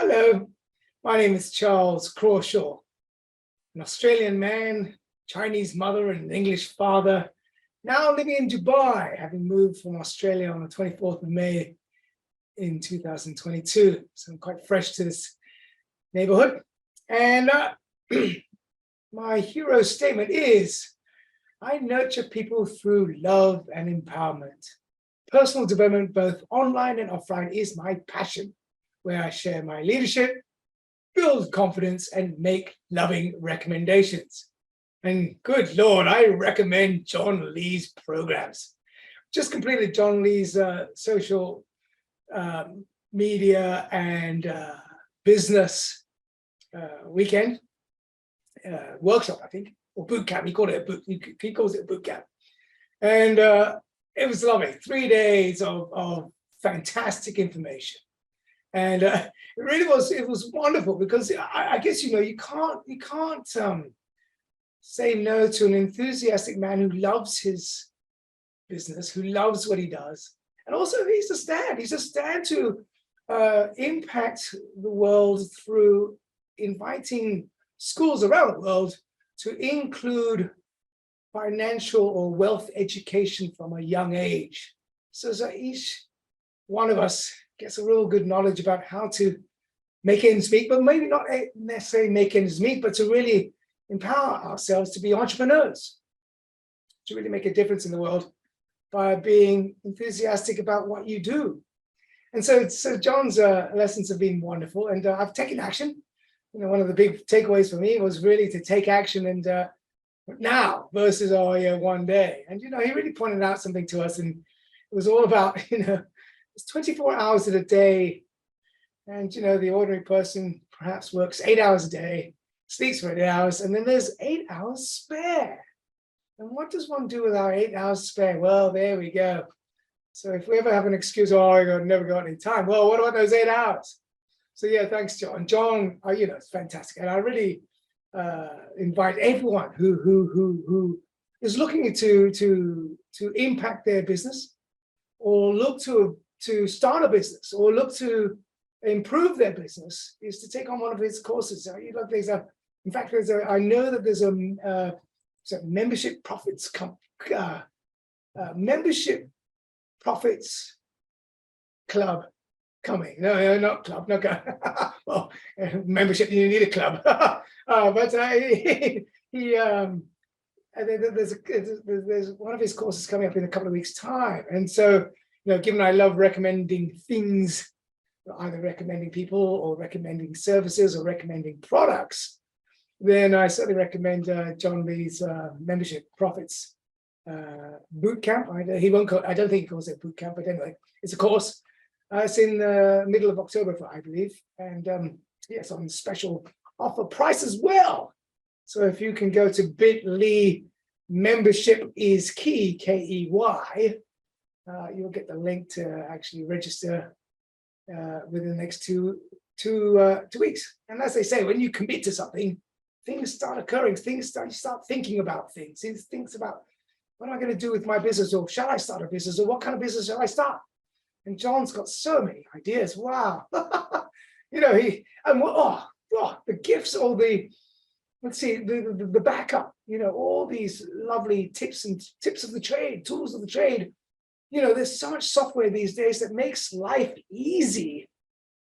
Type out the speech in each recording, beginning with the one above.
Hello, my name is Charles Crawshaw, an Australian man, Chinese mother and English father, now living in Dubai, having moved from Australia on the 24th of May in 2022. So I'm quite fresh to this neighborhood. And my hero statement is, I nurture people through love and empowerment. Personal development, both online and offline, is my passion, where I share my leadership, build confidence, and make loving recommendations. And good Lord, I recommend John Lee's programs. Just completed John Lee's social media and business weekend workshop, I think, or boot camp. He called it a boot. He calls it a boot camp, and it was lovely. 3 days of fantastic information. And it really was, it was wonderful because I guess, you know, you can't say no to an enthusiastic man who loves his business, who loves what he does. And also he's a stand to impact the world through inviting schools around the world to include financial or wealth education from a young age. So each one of us gets a real good knowledge about how to make ends meet, but maybe not necessarily make ends meet, but to really empower ourselves to be entrepreneurs, to really make a difference in the world by being enthusiastic about what you do. And so John's lessons have been wonderful, and I've taken action. You know, one of the big takeaways for me was really to take action and now versus one day. And you know, he really pointed out something to us, and it was all about, you know, it's 24 hours in a day, and you know, the ordinary person perhaps works 8 hours a day, sleeps for 8 hours, and then there's 8 hours spare. And what does one do with our 8 hours spare? Well, there we go. So if we ever have an excuse, oh, I never got any time. Well, what about those 8 hours? So yeah, thanks, John. John, you know, it's fantastic, and I really invite everyone who is looking to impact their business, or look to start a business, or look to improve their business, is to take on one of his courses. You know, in fact, I know that there's a membership profits club coming. No, not club, not go. Well, membership, you need a club. But there's one of his courses coming up in a couple of weeks' time, and so, you know, given I love recommending things, either recommending people or recommending services or recommending products, then I certainly recommend John Lee's membership profits boot camp. I don't think he calls it boot camp, but anyway, it's a course. It's in the middle of October, I believe, and yes, on special offer price as well. So if you can go to bit.ly membership is key, KEY, you'll get the link to actually register within the next two weeks. And as they say, when you commit to something, things start occurring. You start thinking about things. Things about, what am I going to do with my business, or shall I start a business, or what kind of business shall I start? And John's got so many ideas. Wow. You know, the gifts, or the backup, you know, all these lovely tips of the trade, tools of the trade. You know, there's so much software these days that makes life easy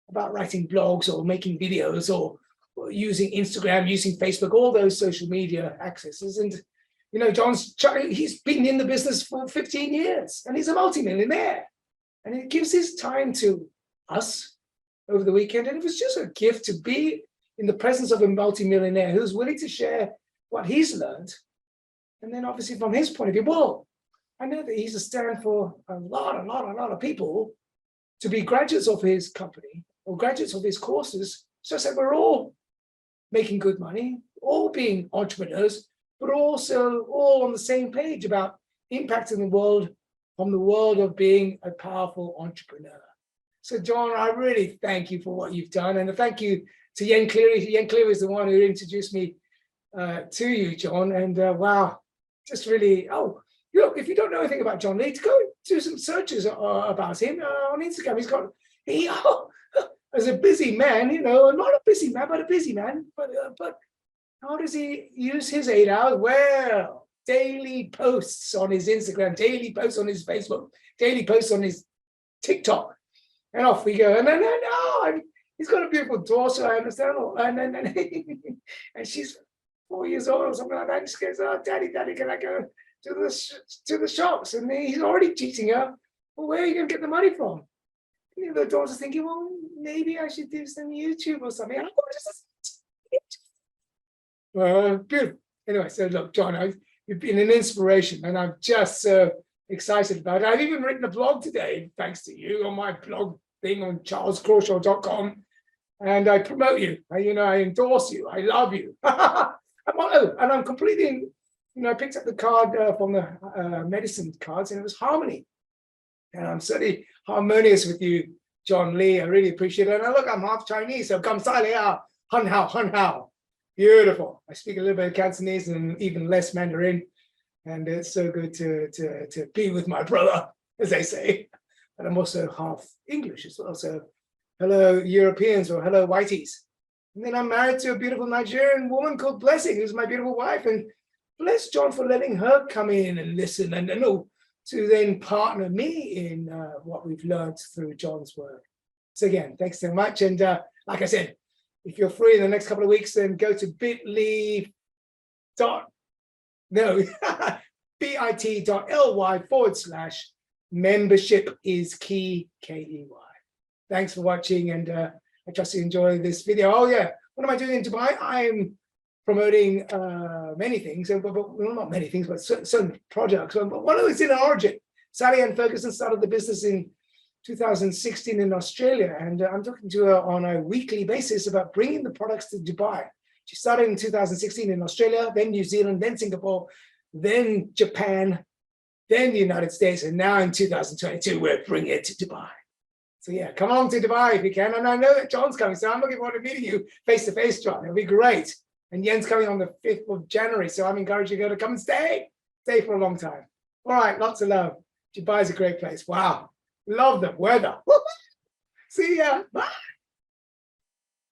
about writing blogs or making videos or using Instagram, using Facebook, all those social media accesses. And, you know, he's been in the business for 15 years and he's a multimillionaire. And he gives his time to us over the weekend. And it was just a gift to be in the presence of a multimillionaire who's willing to share what he's learned. And then obviously from his point of view, well, I know that he's a stand for a lot of people to be graduates of his company or graduates of his courses. So I said, we're all making good money, all being entrepreneurs, but also all on the same page about impacting the world from the world of being a powerful entrepreneur. So John, I really thank you for what you've done. And thank you to Yen Cleary. Yen Cleary is the one who introduced me to you, John. And wow, just really, look, if you don't know anything about John Lee, go do some searches about him on Instagram. as a busy man, you know, not a busy man, but a busy man. But how does he use his 8 hours? Well, daily posts on his Instagram, daily posts on his Facebook, daily posts on his TikTok, and off we go. And then he's got a beautiful daughter, I understand, and she's 4 years old or something like that. And she goes, "Oh, daddy, can I go to the shops?" And he's already teaching her, "Well, where are you going to get the money from?" And the daughter's thinking, "Well, maybe I should do some YouTube or something." Beautiful. Anyway, so look, John, you've been an inspiration, and I'm just so excited about it. I've even written a blog today, thanks to you, on my blog thing on charlescrawshaw.com, and I promote you. I endorse you. I love you. And I'm completely, I picked up the card from the medicine cards, and it was harmony. And I'm certainly harmonious with you, John Lee. I really appreciate it. And look, I'm half Chinese, so kamsa liao, hun hao. Beautiful. I speak a little bit of Cantonese and even less Mandarin. And it's so good to be with my brother, as they say. But I'm also half English as well. So hello, Europeans, or hello, whiteys. And then I'm married to a beautiful Nigerian woman called Blessing, who's my beautiful wife. And bless John for letting her come in and listen and to then partner me in what we've learned through John's work. So again, thanks so much. And like I said, if you're free in the next couple of weeks, then go to bit.ly bit.ly/membership is key, KEY. Thanks for watching, and I trust you enjoy this video. Oh yeah, what am I doing in Dubai? I'm promoting many things, but well, not many things, but certain projects. But one of them is in Origin. Sally Ann Ferguson started the business in 2016 in Australia, and I'm talking to her on a weekly basis about bringing the products to Dubai. She started in 2016 in Australia, then New Zealand, then Singapore, then Japan, then the United States, and now in 2022, we're bringing it to Dubai. So yeah, come on to Dubai if you can. And I know that John's coming, so I'm looking forward to meeting you face to face, John. It'll be great. And Yen's coming on the 5th of January, so I'm encouraging you to come and stay for a long time. All right, lots of love. Dubai is a great place. Wow. Love the weather. See ya. Bye.